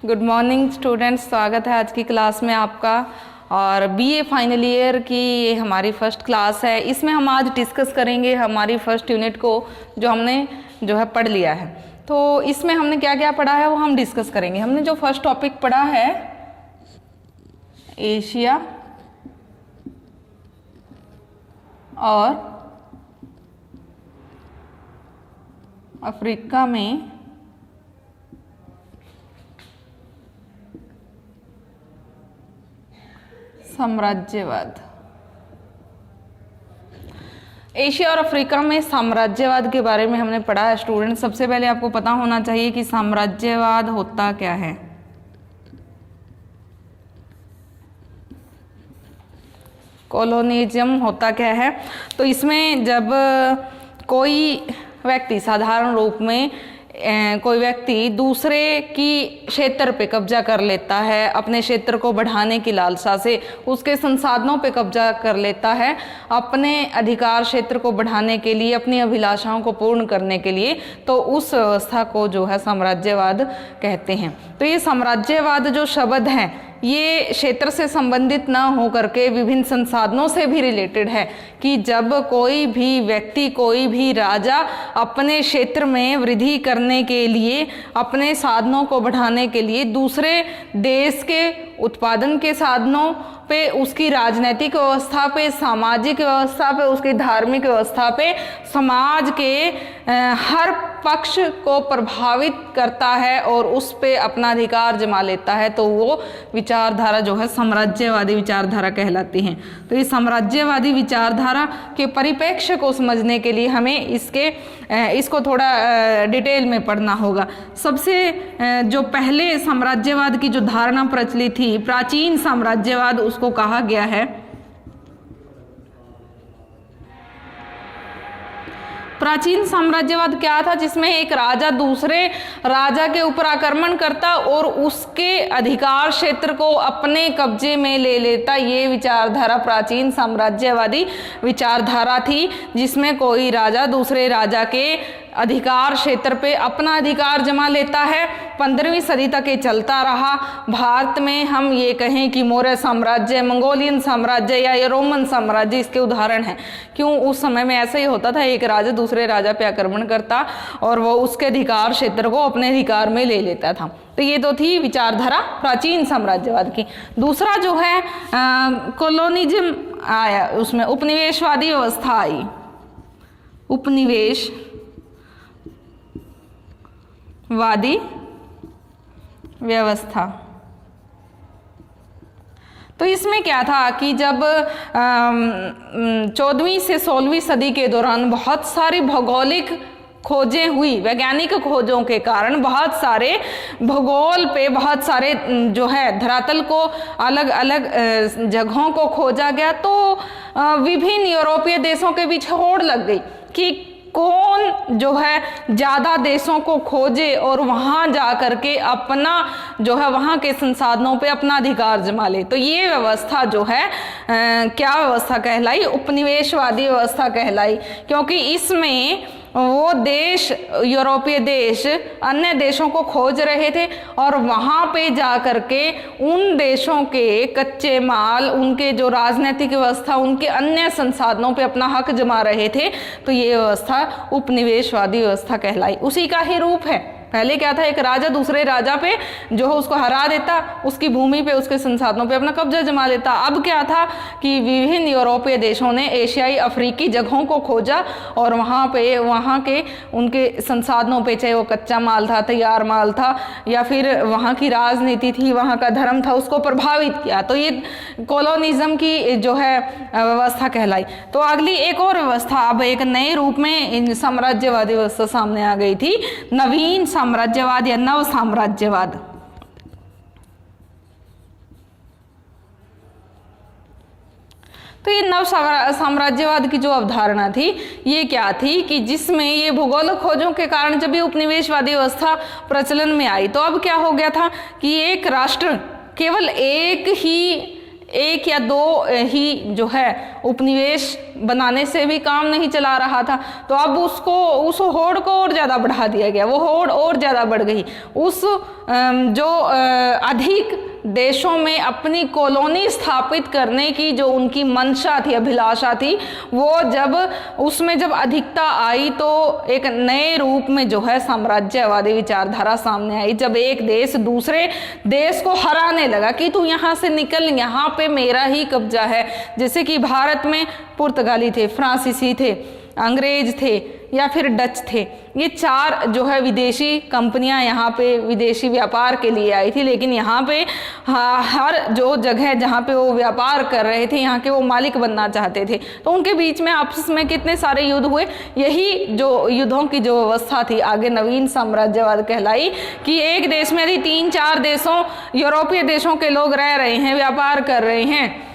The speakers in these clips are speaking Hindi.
गुड मॉर्निंग स्टूडेंट्स, स्वागत है आज की क्लास में आपका। और बीए फाइनल ईयर की ये हमारी फर्स्ट क्लास है। इसमें हम आज डिस्कस करेंगे हमारी फर्स्ट यूनिट को जो हमने पढ़ लिया है। तो इसमें हमने क्या क्या पढ़ा है वो हम डिस्कस करेंगे। हमने जो फर्स्ट टॉपिक पढ़ा है एशिया और अफ्रीका में साम्राज्यवाद। एशिया और अफ्रीका में साम्राज्यवाद के बारे में हमने पढ़ा है स्टूडेंट। सबसे पहले आपको पता होना चाहिए कि साम्राज्यवाद होता क्या है। कॉलोनिज्म होता क्या है। तो इसमें जब कोई व्यक्ति साधारण रूप में कोई व्यक्ति दूसरे की क्षेत्र पे कब्जा कर लेता है, अपने क्षेत्र को बढ़ाने की लालसा से उसके संसाधनों पे कब्जा कर लेता है, अपने अधिकार क्षेत्र को बढ़ाने के लिए, अपनी अभिलाषाओं को पूर्ण करने के लिए, तो उस व्यवस्था को जो है साम्राज्यवाद कहते हैं। तो ये साम्राज्यवाद जो शब्द है ये क्षेत्र से संबंधित ना हो करके विभिन्न संसाधनों से भी रिलेटेड है कि जब कोई भी व्यक्ति, कोई भी राजा अपने क्षेत्र में वृद्धि करने के लिए, अपने साधनों को बढ़ाने के लिए दूसरे देश के उत्पादन के साधनों पे, उसकी राजनीतिक व्यवस्था पे, सामाजिक व्यवस्था पे, उसकी धार्मिक व्यवस्था पे, समाज के हर पक्ष को प्रभावित करता है और उस पे अपना अधिकार जमा लेता है, तो वो विचारधारा जो है साम्राज्यवादी विचारधारा कहलाती है। तो इस साम्राज्यवादी विचारधारा के परिप्रेक्ष्य को समझने के लिए हमें इसको थोड़ा डिटेल में पढ़ना होगा। सबसे जो पहले साम्राज्यवाद की जो धारणा प्रचलित थी, प्राचीन साम्राज्यवाद उसको कहा गया है। प्राचीन साम्राज्यवाद क्या था? जिसमें एक राजा दूसरे राजा के ऊपर आक्रमण करता और उसके अधिकार क्षेत्र को अपने कब्जे में ले लेता। ये विचारधारा प्राचीन साम्राज्यवादी विचारधारा थी, जिसमें कोई राजा दूसरे राजा के अधिकार क्षेत्र पे अपना अधिकार जमा लेता है। 15वीं सदी तक ये चलता रहा। भारत में हम ये कहें कि मौर्य साम्राज्य, मंगोलियन साम्राज्य या ये रोमन साम्राज्य इसके उदाहरण हैं। क्यों? उस समय में ऐसा ही होता था, एक राजा दूसरे राजा पे आक्रमण करता और वो उसके अधिकार क्षेत्र को अपने अधिकार में ले लेता था। तो ये तो थी विचारधारा प्राचीन साम्राज्यवाद की। दूसरा जो है कॉलोनिज्म आया, उसमें उपनिवेशवादी व्यवस्था आई। उपनिवेशवादी व्यवस्था। तो इसमें क्या था कि जब 14वीं से 16वीं सदी के दौरान बहुत सारी भौगोलिक खोजें हुई, वैज्ञानिक खोजों के कारण बहुत सारे भूगोल पे, बहुत सारे जो है धरातल को, अलग अलग जगहों को खोजा गया। तो विभिन्न यूरोपीय देशों के बीच होड़ लग गई कि कौन जो है ज़्यादा देशों को खोजे और वहाँ जा करके अपना जो है वहाँ के संसाधनों पे अपना अधिकार जमा ले। तो ये व्यवस्था जो है क्या व्यवस्था कहलाई? उपनिवेशवादी व्यवस्था कहलाई। क्योंकि इसमें वो देश, यूरोपीय देश अन्य देशों को खोज रहे थे और वहाँ पे जा करके उन देशों के कच्चे माल, उनके जो राजनीतिक व्यवस्था, उनके अन्य संसाधनों पे अपना हक जमा रहे थे। तो ये व्यवस्था उपनिवेशवादी व्यवस्था कहलाई। उसी का ही रूप है। पहले क्या था? एक राजा दूसरे राजा पे जो है उसको हरा देता, उसकी भूमि पे, उसके संसाधनों पे अपना कब्जा जमा लेता। अब क्या था कि विभिन्न यूरोपीय देशों ने एशियाई, अफ्रीकी जगहों को खोजा और वहाँ पे, वहाँ के उनके संसाधनों पे, चाहे वो कच्चा माल था, तैयार माल था, या फिर वहाँ की राजनीति थी, वहाँ का धर्म था, उसको प्रभावित किया। तो ये कॉलोनिज्म की जो है व्यवस्था कहलाई। तो अगली एक और व्यवस्था अब एक नए रूप में साम्राज्यवादी व्यवस्था सामने आ गई थी, नवीन साम्राज्यवाद या नव साम्राज्यवाद। तो ये नव साम्राज्यवाद की जो अवधारणा थी ये क्या थी कि जिसमें ये भूगोलिक खोजों के कारण जब ये उपनिवेशवादी व्यवस्था प्रचलन में आई, तो अब क्या हो गया था कि एक राष्ट्र, केवल एक ही एक या दो ही जो है उपनिवेश बनाने से भी काम नहीं चला रहा था। तो अब उस होड़ को और ज़्यादा बढ़ा दिया गया, वो होड़ और ज़्यादा बढ़ गई। उस जो अधिक देशों में अपनी कॉलोनी स्थापित करने की जो उनकी मंशा थी, अभिलाषा थी, वो जब अधिकता आई तो एक नए रूप में जो है साम्राज्यवादी विचारधारा सामने आई। जब एक देश दूसरे देश को हराने लगा कि तू यहाँ से निकल, यहाँ पे मेरा ही कब्जा है। जैसे कि भारत में पुर्तगाली थे, फ्रांसीसी थे, अंग्रेज थे या फिर डच थे, ये चार जो है विदेशी कंपनियां यहाँ पे विदेशी व्यापार के लिए आई थी। लेकिन यहाँ पे हर जो जगह जहाँ पे वो व्यापार कर रहे थे, यहाँ के वो मालिक बनना चाहते थे। तो उनके बीच में आपस में कितने सारे युद्ध हुए। यही जो युद्धों की जो व्यवस्था थी आगे नवीन साम्राज्यवाद कहलाई कि एक देश में यदि 3-4 देशों यूरोपीय देशों के लोग रह रहे हैं, व्यापार कर रहे हैं,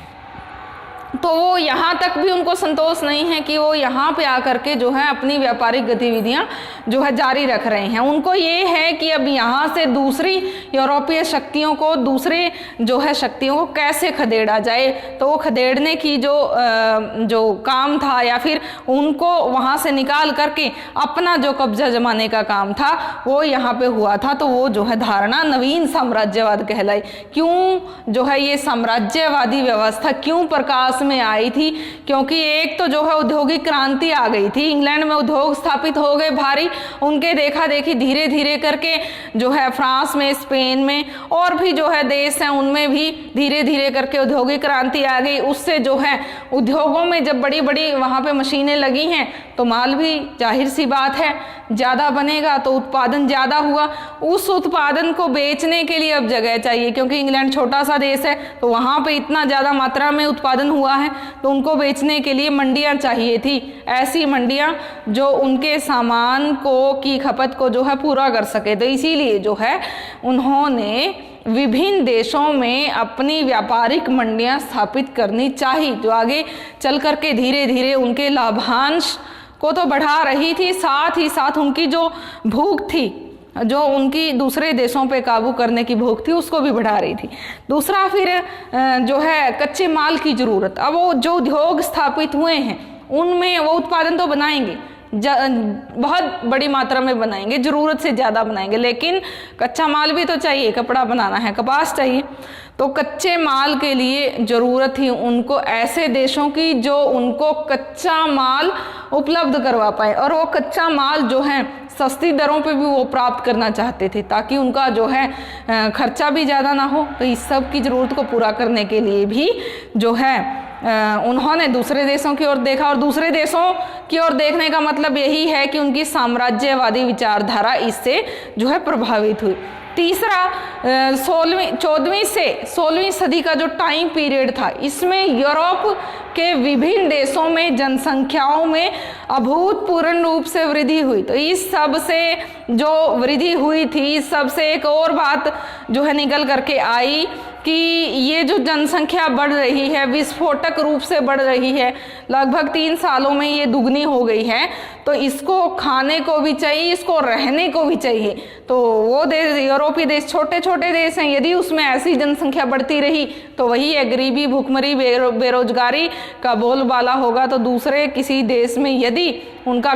तो वो यहाँ तक भी उनको संतोष नहीं है कि वो यहाँ पे आकर के जो है अपनी व्यापारिक गतिविधियाँ जो है जारी रख रहे हैं। उनको ये है कि अब यहाँ से दूसरी यूरोपीय शक्तियों को, दूसरे जो है शक्तियों को कैसे खदेड़ा जाए। तो वो खदेड़ने की जो काम था या फिर उनको वहाँ से निकाल करके अपना जो कब्जा जमाने का काम था वो यहाँ पे हुआ था। तो वो जो है धारणा नवीन साम्राज्यवाद कहलाई। क्यों जो है ये साम्राज्यवादी व्यवस्था क्यों प्रकाश में आई थी? क्योंकि एक तो जो है औद्योगिक क्रांति आ गई थी, इंग्लैंड में उद्योग स्थापित हो गए भारी, उनके देखा देखी धीरे धीरे करके जो है फ्रांस में, स्पेन में और भी जो है देश हैं उनमें भी धीरे धीरे करके औद्योगिक क्रांति आ गई। उससे जो है उद्योगों में जब बड़ी बड़ी वहाँ पे मशीनें लगी हैं तो माल भी जाहिर सी बात है ज़्यादा बनेगा, तो उत्पादन ज़्यादा हुआ। उस उत्पादन को बेचने के लिए अब जगह चाहिए, क्योंकि इंग्लैंड छोटा सा देश है तो वहाँ पे इतना ज़्यादा मात्रा में उत्पादन हुआ है, तो उनको बेचने के लिए मंडियाँ चाहिए थी, ऐसी मंडियाँ जो उनके सामान को की खपत को जो है पूरा कर सके। तो इसीलिए जो है उन्होंने विभिन्न देशों में अपनी व्यापारिक मंडियाँ स्थापित करनी चाहिए, जो आगे चल करके धीरे धीरे उनके लाभांश को तो बढ़ा रही थी, साथ ही साथ उनकी जो भूख थी, जो उनकी दूसरे देशों पे काबू करने की भूख थी, उसको भी बढ़ा रही थी। दूसरा फिर जो है कच्चे माल की ज़रूरत। अब वो जो उद्योग स्थापित हुए हैं उनमें वो उत्पादन तो बनाएंगे, बहुत बड़ी मात्रा में बनाएंगे, ज़रूरत से ज़्यादा बनाएंगे, लेकिन कच्चा माल भी तो चाहिए, कपड़ा बनाना है, कपास चाहिए। तो कच्चे माल के लिए ज़रूरत थी उनको ऐसे देशों की जो उनको कच्चा माल उपलब्ध करवा पाए, और वो कच्चा माल जो है सस्ती दरों पे भी वो प्राप्त करना चाहते थे, ताकि उनका जो है खर्चा भी ज़्यादा ना हो। तो इस सब की ज़रूरत को पूरा करने के लिए भी जो है उन्होंने दूसरे देशों की ओर देखा, और दूसरे देशों की ओर देखने का मतलब यही है कि उनकी साम्राज्यवादी विचारधारा इससे जो है प्रभावित हुई। तीसरा 14वीं से 16वीं सदी का जो टाइम पीरियड था, इसमें यूरोप के विभिन्न देशों में जनसंख्याओं में अभूतपूर्व रूप से वृद्धि हुई। तो इस सब से जो वृद्धि हुई थी, इस सब से एक और बात जो है निकल करके आई कि ये जो जनसंख्या बढ़ रही है, विस्फोटक रूप से बढ़ रही है, लगभग 3 सालों में ये दुगनी हो गई है, तो इसको खाने को भी चाहिए, इसको रहने को भी चाहिए। तो वो देश, यूरोपीय देश छोटे छोटे देश हैं, यदि उसमें ऐसी जनसंख्या बढ़ती रही तो वही है गरीबी, भूखमरी, बेरोजगारी का बोलबाला होगा। तो दूसरे किसी देश में यदि उनका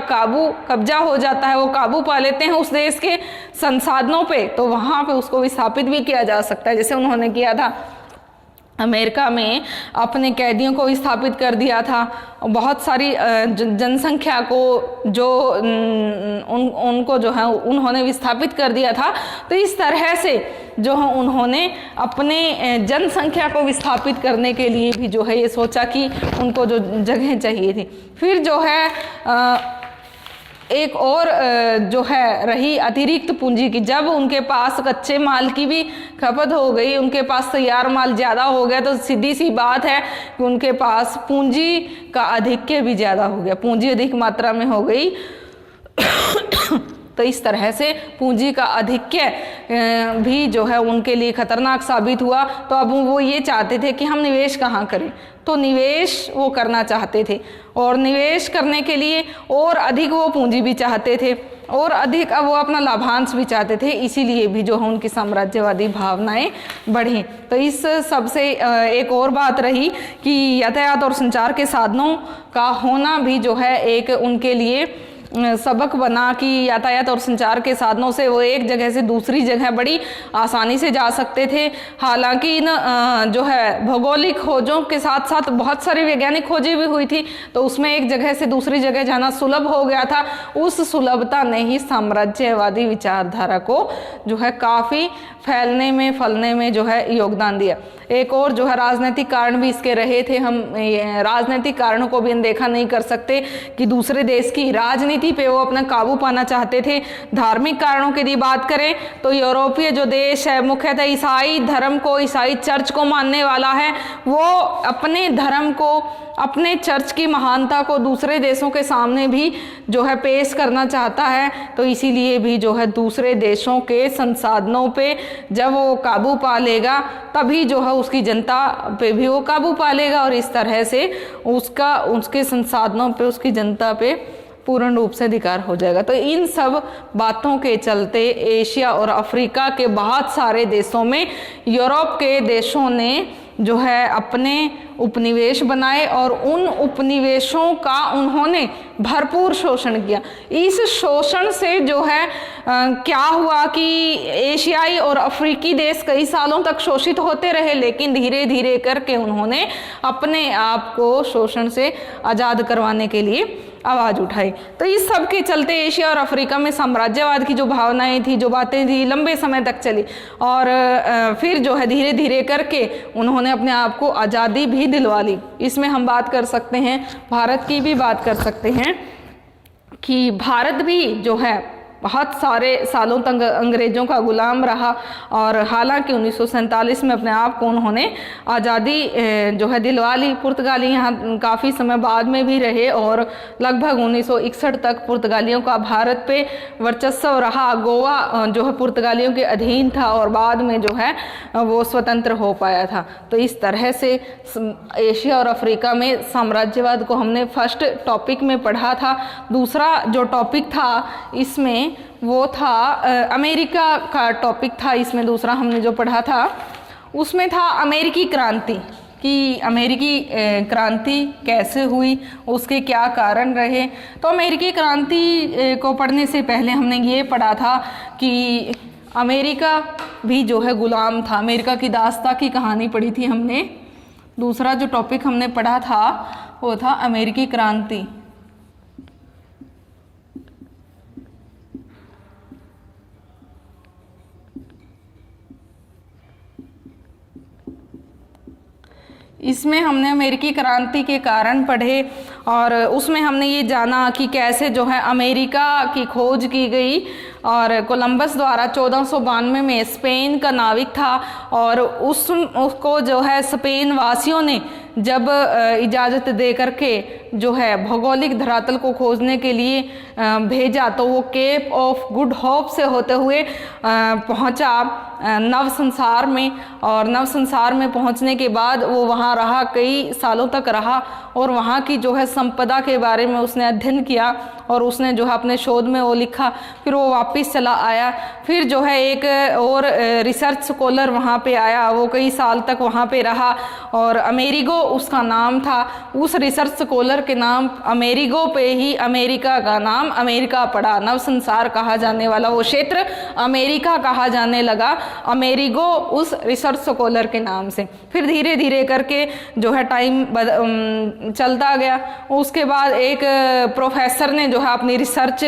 कब्जा हो जाता है, वो काबू पा लेते हैं उस देश के संसाधनों पे, तो वहाँ पे उसको विस्थापित भी किया जा सकता है, जैसे उन्होंने किया था। अमेरिका में अपने कैदियों को विस्थापित कर दिया था, बहुत सारी जनसंख्या को जो उनको जो है उन्होंने विस्थापित कर दिया था। तो इस तरह से जो है उन्होंने अपने जनसंख्या को विस्थापित करने के लिए भी जो है ये सोचा कि उनको जो जगह चाहिए थी। फिर जो है एक और जो है रही अतिरिक्त पूंजी की। जब उनके पास कच्चे माल की भी खपत हो गई, उनके पास तैयार माल ज़्यादा हो गया, तो सीधी सी बात है कि उनके पास पूंजी का आधिक्य भी ज़्यादा हो गया, पूंजी अधिक मात्रा में हो गई। तो इस तरह से पूंजी का आधिक्य भी जो है उनके लिए खतरनाक साबित हुआ। तो अब वो ये चाहते थे कि हम निवेश कहाँ करें, तो निवेश वो करना चाहते थे, और निवेश करने के लिए और अधिक वो पूंजी भी चाहते थे। और अधिक अब वो अपना लाभांश भी चाहते थे, इसीलिए भी जो है उनकी साम्राज्यवादी भावनाएं बढ़ी। तो इस सबसे एक और बात रही कि यातायात और संचार के साधनों का होना भी जो है एक उनके लिए सबक बना कि यातायात और संचार के साधनों से वो एक जगह से दूसरी जगह बड़ी आसानी से जा सकते थे। हालांकि इन जो है भौगोलिक खोजों के साथ साथ बहुत सारी वैज्ञानिक खोजें भी हुई थी, तो उसमें एक जगह से दूसरी जगह जाना सुलभ हो गया था। उस सुलभता ने ही साम्राज्यवादी विचारधारा को जो है काफ़ी फैलने में फलने में जो है योगदान दिया। एक और जो है राजनीतिक कारण भी इसके रहे थे। हम राजनीतिक कारणों को भी अनदेखा नहीं कर सकते कि दूसरे देश की राजनीति पे वो अपना काबू पाना चाहते थे। धार्मिक कारणों की यदि बात करें तो यूरोपीय जो देश है मुख्यतः ईसाई धर्म को, ईसाई चर्च को मानने वाला है, वो अपने धर्म को, अपने चर्च की महानता को दूसरे देशों के सामने भी जो है पेश करना चाहता है। तो इसीलिए भी जो है दूसरे देशों के संसाधनों पे जब वो काबू पा लेगा तभी जो है उसकी जनता पे भी वो काबू पा लेगा और इस तरह से उसके संसाधनों पे, उसकी जनता पे पूर्ण रूप से अधिकार हो जाएगा। तो इन सब बातों के चलते एशिया और अफ्रीका के बहुत सारे देशों में यूरोप के देशों ने जो है अपने उपनिवेश बनाए और उन उपनिवेशों का उन्होंने भरपूर शोषण किया। इस शोषण से जो है क्या हुआ कि एशियाई और अफ्रीकी देश कई सालों तक शोषित होते रहे, लेकिन धीरे धीरे करके उन्होंने अपने आप को शोषण से आज़ाद करवाने के लिए आवाज़ उठाई। तो इस सब के चलते एशिया और अफ्रीका में साम्राज्यवाद की जो भावनाएं थी, जो बातें थी, लंबे समय तक चली और फिर जो है धीरे धीरे करके उन्होंने अपने आप को आज़ादी भी दिलवा ली। इसमें हम बात कर सकते हैं, भारत की भी बात कर सकते हैं कि भारत भी जो है बहुत सारे सालों तक अंग्रेज़ों का गुलाम रहा और हालांकि 1947 में अपने आप को उन्होंने आज़ादी जो है दिलवा ली। पुर्तगाली यहाँ काफ़ी समय बाद में भी रहे और लगभग 1961 तक पुर्तगालियों का भारत पे वर्चस्व रहा। गोवा जो है पुर्तगालियों के अधीन था और बाद में जो है वो स्वतंत्र हो पाया था। तो इस तरह से एशिया और अफ्रीका में साम्राज्यवाद को हमने फर्स्ट टॉपिक में पढ़ा था। दूसरा जो टॉपिक था इसमें वो था अमेरिका का टॉपिक था। इसमें दूसरा हमने जो पढ़ा था उसमें था अमेरिकी क्रांति, कि अमेरिकी क्रांति कैसे हुई, उसके क्या कारण रहे। तो अमेरिकी क्रांति को पढ़ने से पहले हमने ये पढ़ा था कि अमेरिका भी जो है गुलाम था। अमेरिका की दास्तां की कहानी पढ़ी थी हमने। दूसरा जो टॉपिक हमने पढ़ा था वो था अमेरिकी क्रांति। इसमें हमने अमेरिकी क्रांति के कारण पढ़े और उसमें हमने ये जाना कि कैसे जो है अमेरिका की खोज की गई और कोलंबस द्वारा 1492 में स्पेन का नाविक था और उसको जो है स्पेन वासियों ने जब इजाज़त दे करके जो है भौगोलिक धरातल को खोजने के लिए भेजा तो वो केप ऑफ गुड होप से होते हुए पहुंचा नव संसार में और नव संसार में पहुंचने के बाद वो वहाँ रहा, कई सालों तक रहा और वहाँ की जो है संपदा के बारे में उसने अध्ययन किया और उसने जो है अपने शोध में वो लिखा। फिर वो वापस चला आया। फिर जो है एक और रिसर्च स्कॉलर वहाँ पे आया, वो कई साल तक वहाँ पे रहा और अमेरिगो उसका नाम था। उस रिसर्च स्कॉलर के नाम अमेरिगो पे ही अमेरिका का नाम अमेरिका पड़ा। नव संसार कहा जाने वाला वो क्षेत्र अमेरिका कहा जाने लगा, अमेरिगो उस रिसर्च स्कॉलर के नाम से। फिर धीरे धीरे करके जो है टाइम चलता गया। उसके बाद एक प्रोफेसर ने जो है अपनी रिसर्च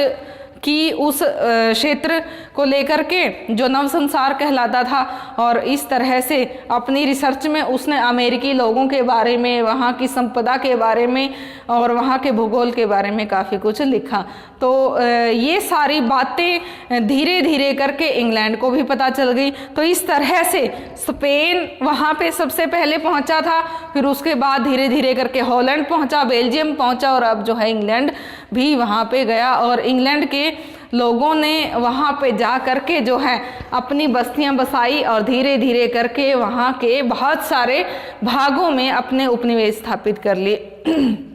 की उस क्षेत्र को लेकर के जो नव संसार कहलाता था और इस तरह से अपनी रिसर्च में उसने अमेरिकी लोगों के बारे में, वहाँ की संपदा के बारे में और वहाँ के भूगोल के बारे में काफ़ी कुछ लिखा। तो ये सारी बातें धीरे धीरे करके इंग्लैंड को भी पता चल गई। तो इस तरह से स्पेन वहाँ पे सबसे पहले पहुँचा था, फिर उसके बाद धीरे धीरे करके हॉलैंड पहुँचा, बेल्जियम पहुँचा और अब जो है इंग्लैंड भी वहाँ पे गया और इंग्लैंड के लोगों ने वहाँ पे जा करके जो है अपनी बस्तियाँ बसाई और धीरे धीरे करके वहाँ के बहुत सारे भागों में अपने उपनिवेश स्थापित कर लिए।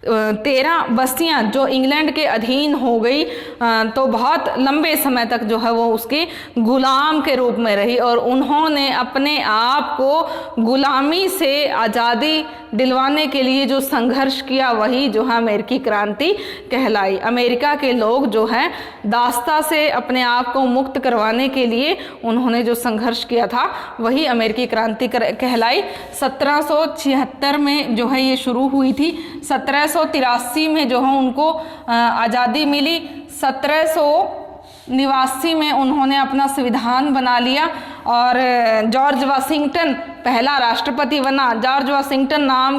13 बस्तियां जो इंग्लैंड के अधीन हो गई, तो बहुत लंबे समय तक जो है वो उसके गुलाम के रूप में रही और उन्होंने अपने आप को गुलामी से आज़ादी दिलवाने के लिए जो संघर्ष किया वही जो है अमेरिकी क्रांति कहलाई। अमेरिका के लोग जो है दास्ता से अपने आप को मुक्त करवाने के लिए उन्होंने जो संघर्ष किया था वही अमेरिकी क्रांति कहलाई। 1776 में जो है ये शुरू हुई थी, 1783 में जो है उनको आज़ादी मिली, 1789 में उन्होंने अपना संविधान बना लिया और जॉर्ज वाशिंगटन पहला राष्ट्रपति बना। जॉर्ज वाशिंगटन नाम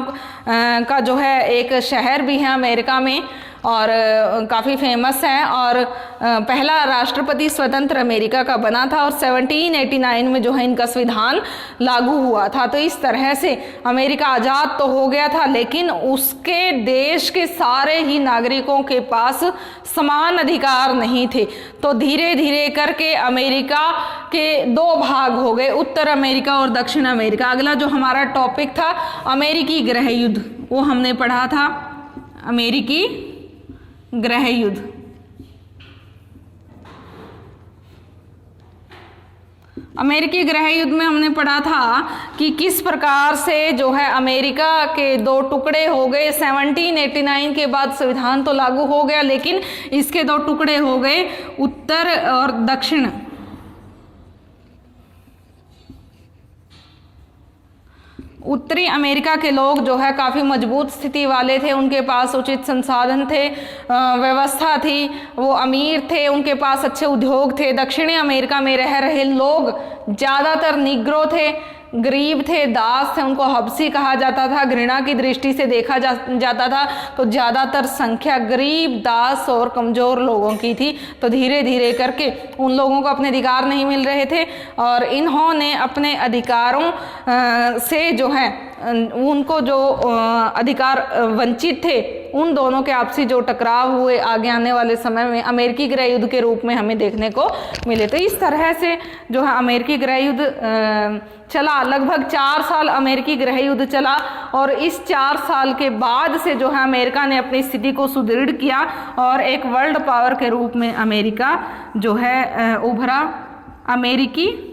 का जो है एक शहर भी है अमेरिका में और काफ़ी फेमस है और पहला राष्ट्रपति स्वतंत्र अमेरिका का बना था और 1789 में जो है इनका संविधान लागू हुआ था। तो इस तरह से अमेरिका आज़ाद तो हो गया था, लेकिन उसके देश के सारे ही नागरिकों के पास समान अधिकार नहीं थे। तो धीरे धीरे करके अमेरिका के 2 भाग हो गए, उत्तर अमेरिका और दक्षिण अमेरिका। अगला जो हमारा टॉपिक था अमेरिकी गृह युद्ध, वो हमने पढ़ा था, अमेरिकी गृह युद्ध। अमेरिकी गृह युद्ध में हमने पढ़ा था कि किस प्रकार से जो है अमेरिका के 2 टुकड़े हो गए। 1789 के बाद संविधान तो लागू हो गया, लेकिन इसके 2 टुकड़े हो गए, उत्तर और दक्षिण। उत्तरी अमेरिका के लोग जो है काफ़ी मजबूत स्थिति वाले थे, उनके पास उचित संसाधन थे, व्यवस्था थी, वो अमीर थे, उनके पास अच्छे उद्योग थे। दक्षिणी अमेरिका में रह रहे लोग ज़्यादातर निग्रो थे, गरीब थे, दास थे, उनको हबसी कहा जाता था, घृणा की दृष्टि से देखा जाता था। तो ज़्यादातर संख्या गरीब, दास और कमज़ोर लोगों की थी। तो धीरे धीरे करके उन लोगों को अपने अधिकार नहीं मिल रहे थे और इन्होंने अपने अधिकारों से जो है उनको जो अधिकार वंचित थे, उन दोनों के आपसी जो टकराव हुए आगे आने वाले समय में अमेरिकी गृह युद्ध के रूप में हमें देखने को मिले। तो इस तरह से जो है अमेरिकी गृह युद्ध चला, लगभग 4 साल अमेरिकी गृह युद्ध चला और इस 4 साल के बाद से जो है अमेरिका ने अपनी स्थिति को सुदृढ़ किया और एक वर्ल्ड पावर के रूप में अमेरिका जो है उभरा। अमेरिकी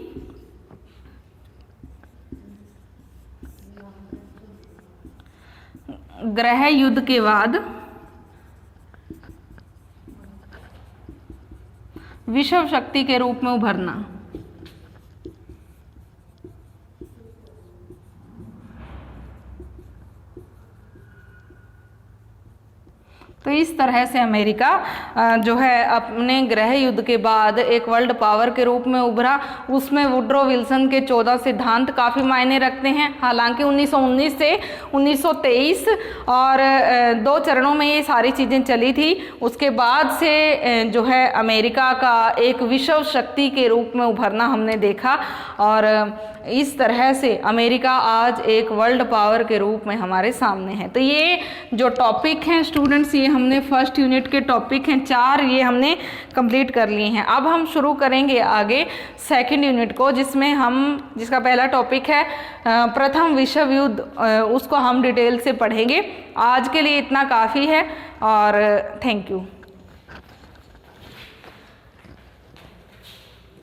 गृह युद्ध के बाद विश्व शक्ति के रूप में उभरना। तो इस तरह से अमेरिका जो है अपने गृह युद्ध के बाद एक वर्ल्ड पावर के रूप में उभरा। उसमें वुड्रो विल्सन के 14 सिद्धांत काफ़ी मायने रखते हैं। हालांकि 1919 से 1923 और 2 चरणों में ये सारी चीज़ें चली थी। उसके बाद से जो है अमेरिका का एक विश्व शक्ति के रूप में उभरना हमने देखा और इस तरह से अमेरिका आज एक वर्ल्ड पावर के रूप में हमारे सामने है। तो ये जो टॉपिक हैं स्टूडेंट्स, ये हमने फर्स्ट यूनिट के टॉपिक हैं 4, ये हमने कंप्लीट कर लिए हैं। अब हम शुरू करेंगे आगे सेकंड यूनिट को, जिसका पहला टॉपिक है प्रथम विश्व युद्ध, उसको हम डिटेल से पढ़ेंगे। आज के लिए इतना काफ़ी है और थैंक यू।